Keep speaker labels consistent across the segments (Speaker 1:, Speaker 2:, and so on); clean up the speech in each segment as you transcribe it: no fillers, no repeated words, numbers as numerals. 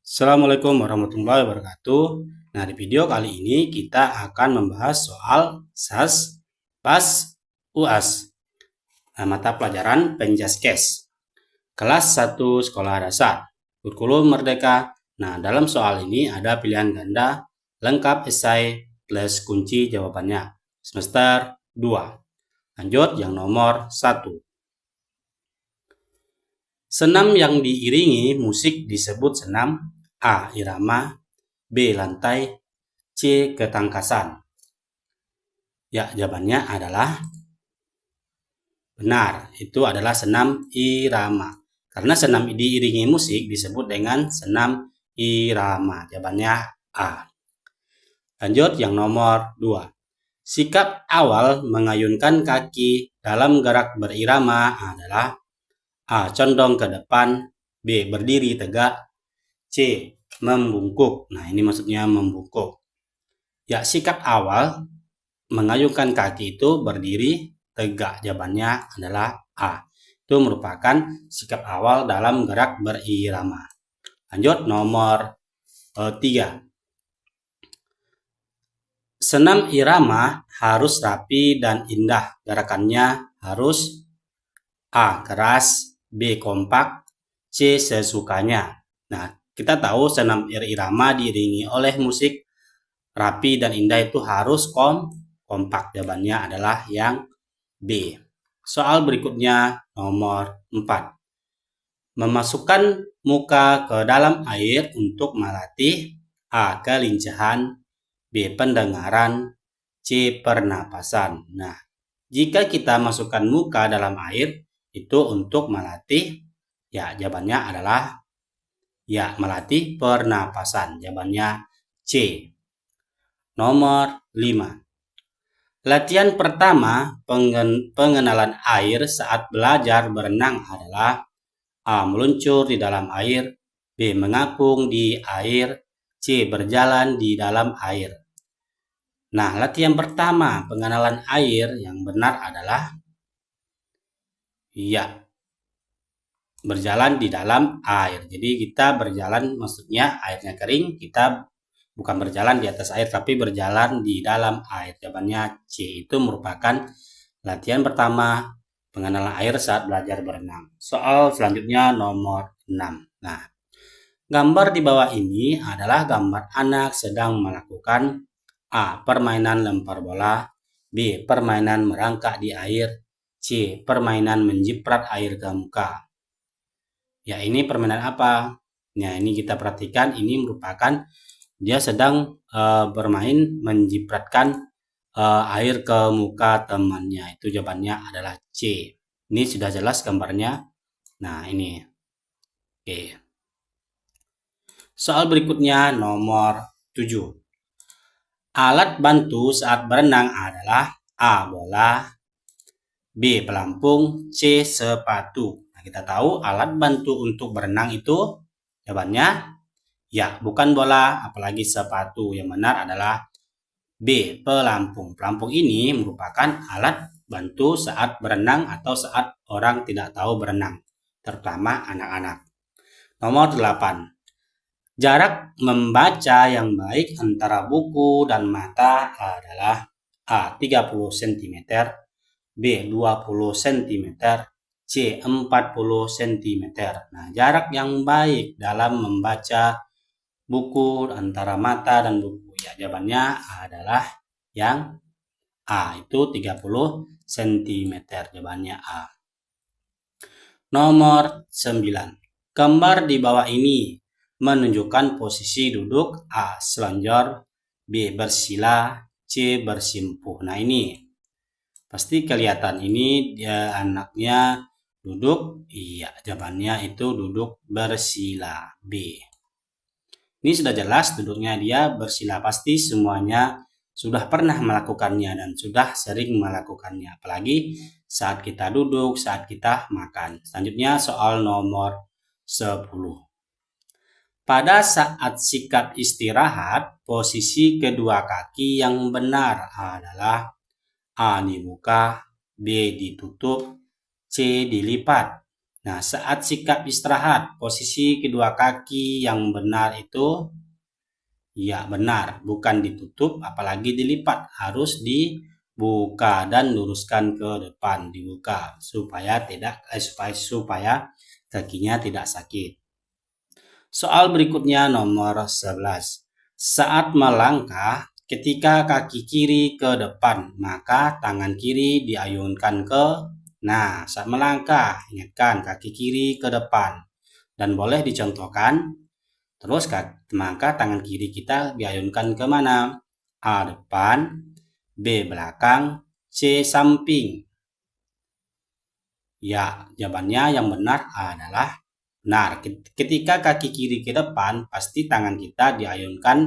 Speaker 1: Assalamualaikum warahmatullahi wabarakatuh. Nah, di video kali ini kita akan membahas soal SAS, PAS, UAS. Nah, mata pelajaran Penjaskes. Kelas 1 sekolah dasar. Kurikulum Merdeka. Nah, dalam soal ini ada pilihan ganda lengkap esai plus kunci jawabannya. Semester 2. Lanjut yang nomor 1. Senam yang diiringi musik disebut senam A. Irama, B. Lantai, C. Ketangkasan. Ya, jawabannya adalah benar. Itu adalah senam irama. Karena senam diiringi musik disebut dengan senam irama. Jawabannya A. Lanjut yang nomor 2. Sikap awal mengayunkan kaki dalam gerak berirama adalah A. Condong ke depan, B. Berdiri tegak, C. Membungkuk. Nah, ini maksudnya membungkuk. Ya, sikap awal mengayunkan kaki itu berdiri tegak. Jawabannya adalah A. Itu merupakan sikap awal dalam gerak berirama. Lanjut nomor 3. Senam irama harus rapi dan indah. Gerakannya harus A. Keras, B. Kompak, C. Sesukanya. Nah, kita tahu senam irama diiringi oleh musik rapi dan indah itu harus kompak. Jawabannya adalah yang B. Soal berikutnya nomor 4. Memasukkan muka ke dalam air untuk melatih A. Kelincahan, B. Pendengaran, C. Pernapasan. Nah, jika kita masukkan muka dalam air itu untuk melatih, ya jawabannya adalah ya melatih pernapasan. Jawabannya C. Nomor 5. Latihan pertama pengenalan air saat belajar berenang adalah A. Meluncur di dalam air, B. Mengapung di air, C. Berjalan di dalam air. Nah, latihan pertama pengenalan air yang benar adalah ya berjalan di dalam air. Jadi kita berjalan maksudnya airnya kering, kita bukan berjalan di atas air tapi berjalan di dalam air. Jawabannya C. Itu merupakan latihan pertama pengenalan air saat belajar berenang. Soal selanjutnya nomor 6. Nah, gambar di bawah ini adalah gambar anak sedang melakukan A. Permainan lempar bola, B. Permainan merangkak di air, C. Permainan menjiprat air ke muka. Ya, ini permainan apa? Nah, ini kita perhatikan ini merupakan dia sedang bermain menjipratkan air ke muka temannya. Itu jawabannya adalah C. Ini sudah jelas gambarnya. Nah, ini. Oke. Soal berikutnya nomor 7. Alat bantu saat berenang adalah A. Bola, B. Pelampung, C. Sepatu. Nah, kita tahu alat bantu untuk berenang itu jawabannya ya bukan bola apalagi sepatu. Yang benar adalah B. Pelampung. Pelampung ini merupakan alat bantu saat berenang atau saat orang tidak tahu berenang, terutama anak-anak. Nomor 8. Jarak membaca yang baik antara buku dan mata adalah A. 30 cm, B. 20 cm, C. 40 cm. Nah, jarak yang baik dalam membaca buku antara mata dan buku, ya jawabannya adalah yang A. Itu 30 cm. Jawabannya A. Nomor 9. Gambar di bawah ini menunjukkan posisi duduk A. Selonjor, B. Bersila, C. Bersimpuh. Nah, ini pasti kelihatan ini dia anaknya duduk. Iya, jawabannya itu duduk bersila, B. Ini sudah jelas duduknya dia bersila. Pasti semuanya sudah pernah melakukannya dan sudah sering melakukannya. Apalagi saat kita duduk, saat kita makan. Selanjutnya soal nomor 10. Pada saat sikap istirahat, posisi kedua kaki yang benar adalah A. Dibuka, B. Ditutup, C. Dilipat. Nah, saat sikap istirahat, posisi kedua kaki yang benar itu ya benar, bukan ditutup apalagi dilipat, harus dibuka dan luruskan ke depan, dibuka supaya kakinya tidak sakit. Soal berikutnya nomor 11. Saat melangkah, ketika kaki kiri ke depan, maka tangan kiri diayunkan ke. Nah, saat melangkah, ingatkan kaki kiri ke depan. Dan boleh dicontohkan, terus maka tangan kiri kita diayunkan ke mana? A depan, B belakang, C samping. Ya, jawabannya yang benar adalah benar. Ketika kaki kiri ke depan, pasti tangan kita diayunkan,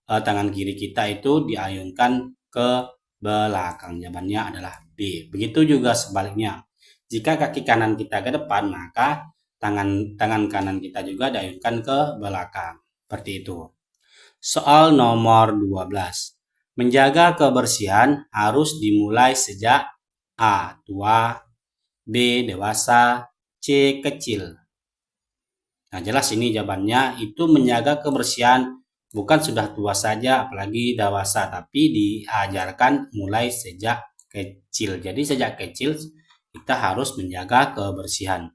Speaker 1: tangan kiri kita itu diayunkan ke belakang. Jawabannya adalah B. Begitu juga sebaliknya. Jika kaki kanan kita ke depan, maka tangan kanan kita juga diayunkan ke belakang. Seperti itu. Soal nomor 12. Menjaga kebersihan harus dimulai sejak A. Tua, B. Dewasa, C. Kecil. Nah, jelas ini jawabannya itu menjaga kebersihan bukan sudah tua saja apalagi dewasa, tapi diajarkan mulai sejak kecil. Jadi sejak kecil kita harus menjaga kebersihan.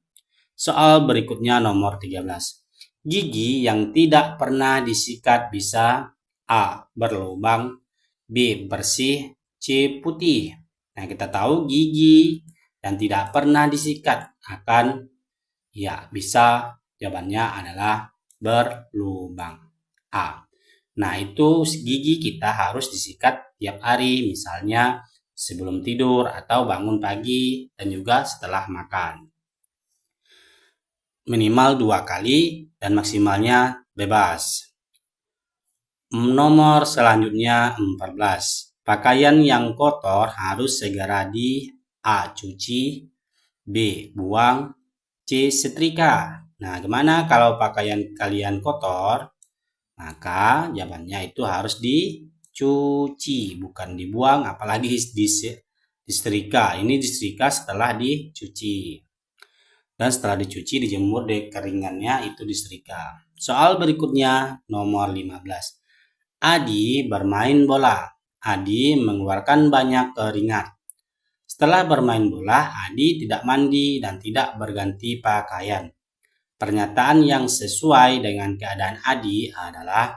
Speaker 1: Soal berikutnya nomor 13. Gigi yang tidak pernah disikat bisa A. berlubang, B. bersih, C. putih. Nah, kita tahu gigi dan tidak pernah disikat akan ya bisa, jawabannya adalah berlubang. A. Nah, itu gigi kita harus disikat tiap hari, misalnya sebelum tidur atau bangun pagi dan juga setelah makan. Minimal 2 kali dan maksimalnya bebas. Nomor selanjutnya 14. Pakaian yang kotor harus segera di A. cuci, B. buang, C. setrika. Nah, gimana kalau pakaian kalian kotor? Maka jawabannya itu harus dicuci, bukan dibuang, apalagi disetrika. Ini disetrika setelah dicuci. Dan setelah dicuci, dijemur deh keringannya itu disetrika. Soal berikutnya nomor 15. Adi bermain bola. Adi mengeluarkan banyak keringat. Setelah bermain bola, Adi tidak mandi dan tidak berganti pakaian. Pernyataan yang sesuai dengan keadaan Adi adalah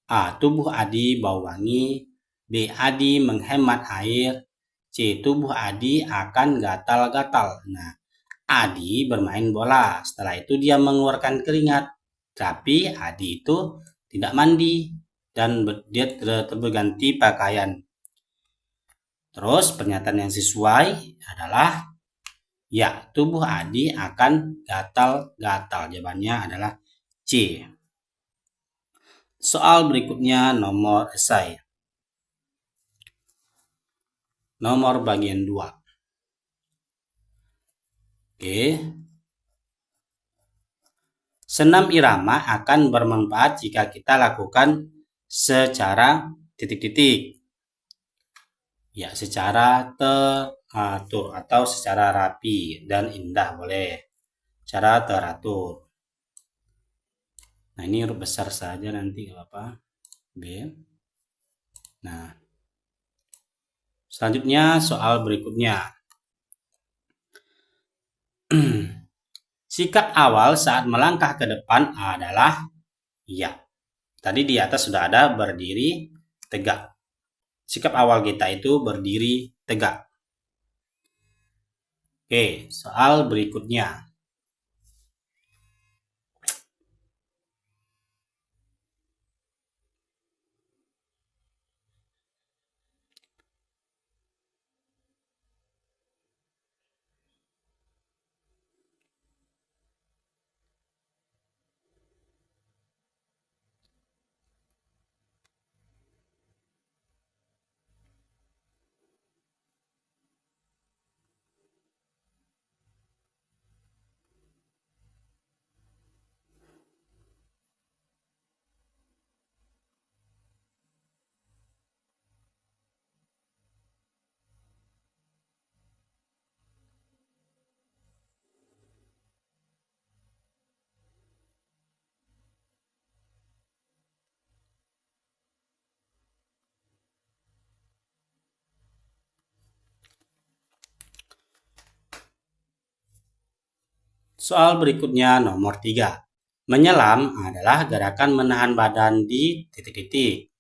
Speaker 1: A. Tubuh Adi bau wangi, B. Adi menghemat air, C. Tubuh Adi akan gatal-gatal. Nah, Adi bermain bola, setelah itu dia mengeluarkan keringat, tapi Adi itu tidak mandi dan dia berganti pakaian. Terus pernyataan yang sesuai adalah ya, tubuh Adi akan gatal-gatal. Jawabannya adalah C. Soal berikutnya nomor esai. Nomor bagian 2. Oke. Senam irama akan bermanfaat jika kita lakukan secara titik-titik. Ya, secara teratur atau secara rapi dan indah boleh. Secara teratur. Nah, ini huruf besar saja nanti nggak apa-apa. B. Nah, selanjutnya soal berikutnya. Sikap awal saat melangkah ke depan adalah ya. Tadi di atas sudah ada berdiri tegak. Sikap awal kita itu berdiri tegak. Oke, soal berikutnya. Soal berikutnya nomor 3. Menyelam adalah gerakan menahan badan di titik-titik.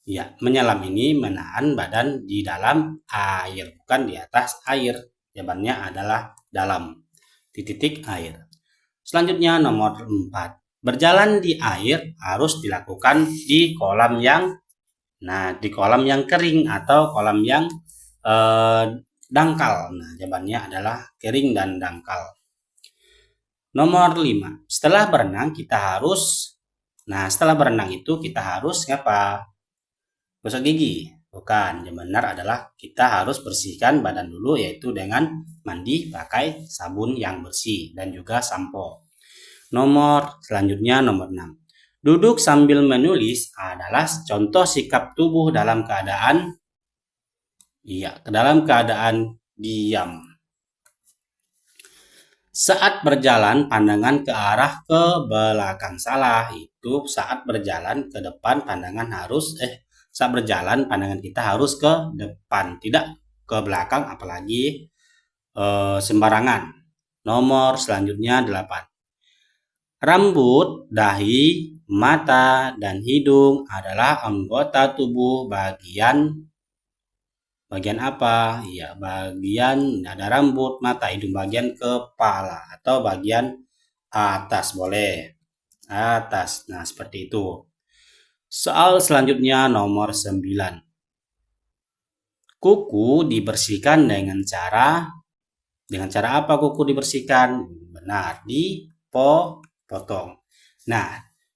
Speaker 1: Ya, menyelam ini menahan badan di dalam air, bukan di atas air. Jawabannya adalah dalam titik air. Selanjutnya nomor 4. Berjalan di air harus dilakukan di kolam yang kering atau kolam yang dangkal. Nah, jawabannya adalah kering dan dangkal. Nomor 5. Setelah berenang itu kita harus ngapa? Gosok gigi. Bukan, yang benar adalah kita harus bersihkan badan dulu, yaitu dengan mandi pakai sabun yang bersih dan juga sampo. Selanjutnya nomor 6. Duduk sambil menulis adalah contoh sikap tubuh dalam keadaan diam. Saat berjalan pandangan ke arah ke belakang. Salah, itu saat berjalan ke depan saat berjalan pandangan kita harus ke depan, tidak ke belakang, apalagi sembarangan. Nomor selanjutnya 8. Rambut, dahi, mata, dan hidung adalah anggota tubuh bagian apa? Ya, bagian ada rambut, mata, hidung, bagian kepala atau bagian atas, boleh. Atas. Nah, seperti itu. Soal selanjutnya nomor 9. Kuku dibersihkan dengan cara apa kuku dibersihkan? Benar, dipotong. Nah,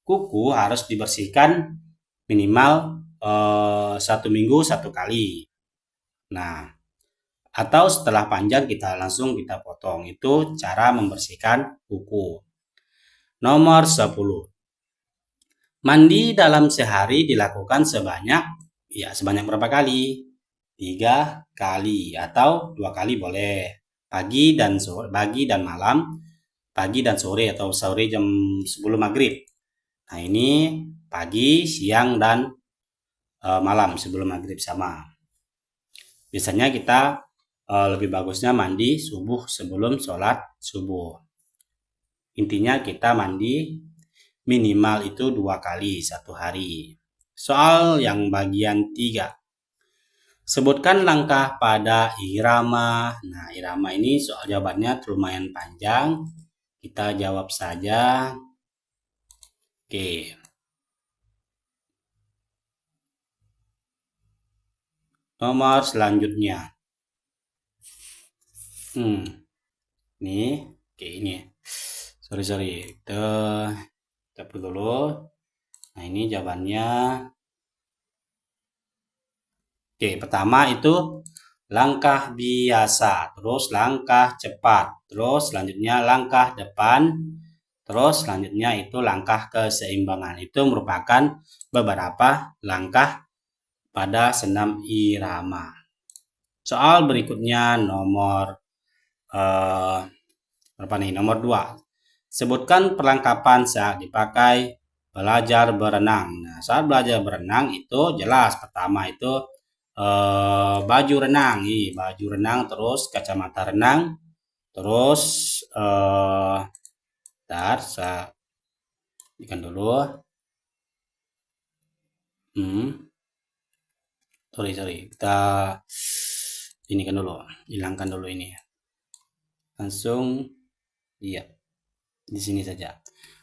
Speaker 1: kuku harus dibersihkan minimal 1 minggu 1 kali. Nah, atau setelah panjang kita potong. Itu cara membersihkan kuku. Nomor 10. Mandi dalam sehari dilakukan sebanyak berapa kali? 3 kali atau 2 kali boleh. Pagi dan malam, pagi dan sore atau sore jam 10 maghrib. Nah, ini pagi, siang, dan malam sebelum maghrib sama. Biasanya kita lebih bagusnya mandi subuh sebelum sholat subuh. Intinya kita mandi minimal itu 2 kali 1 hari. Soal yang bagian 3. Sebutkan langkah pada irama. Nah, irama ini soal jawabannya lumayan panjang. Kita jawab saja. Oke. Nomor selanjutnya. Ini. Oke, ini. Sorry. Kita dulu. Nah, ini jawabannya. Oke, pertama itu langkah biasa, terus langkah cepat, terus selanjutnya langkah depan, terus selanjutnya itu langkah keseimbangan. Itu merupakan beberapa langkah pada senam irama. Soal berikutnya nomor Nomor 2. Sebutkan perlengkapan saat dipakai belajar berenang. Nah, saat belajar berenang itu jelas pertama itu baju renang, terus kacamata renang, terus saya ikan dulu. Sorry, kita inikan dulu, hilangkan dulu ini. Langsung, di sini saja.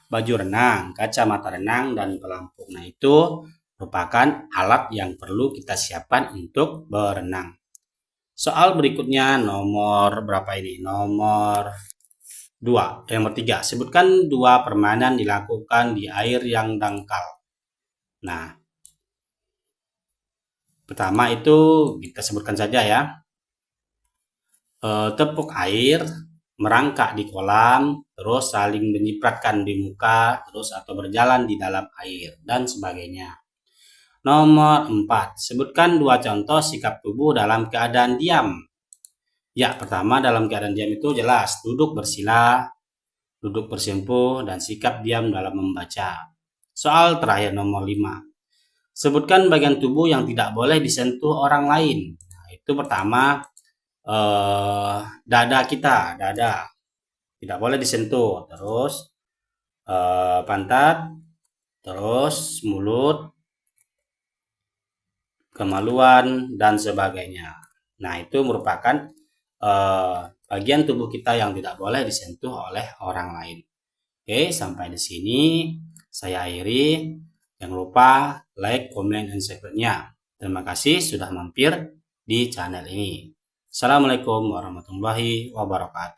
Speaker 1: Baju renang, kacamata renang, dan pelampung. Nah, itu merupakan alat yang perlu kita siapkan untuk berenang. Soal berikutnya nomor berapa ini? Nomor 3. Sebutkan 2 permainan dilakukan di air yang dangkal. Nah, pertama itu kita sebutkan saja ya. Tepuk air, merangkak di kolam, terus saling menyipratkan di muka, terus atau berjalan di dalam air, dan sebagainya. Nomor 4. Sebutkan 2 contoh sikap tubuh dalam keadaan diam. Ya, pertama dalam keadaan diam itu jelas duduk bersila, duduk bersimpuh, dan sikap diam dalam membaca. Soal terakhir nomor 5. Sebutkan bagian tubuh yang tidak boleh disentuh orang lain. Nah, itu pertama dada kita, tidak boleh disentuh. Terus pantat, terus mulut, kemaluan, dan sebagainya. Nah, itu merupakan bagian tubuh kita yang tidak boleh disentuh oleh orang lain. Oke, sampai di sini saya akhiri. Jangan lupa like, comment, dan subscribe-nya. Terima kasih sudah mampir di channel ini. Assalamualaikum warahmatullahi wabarakatuh.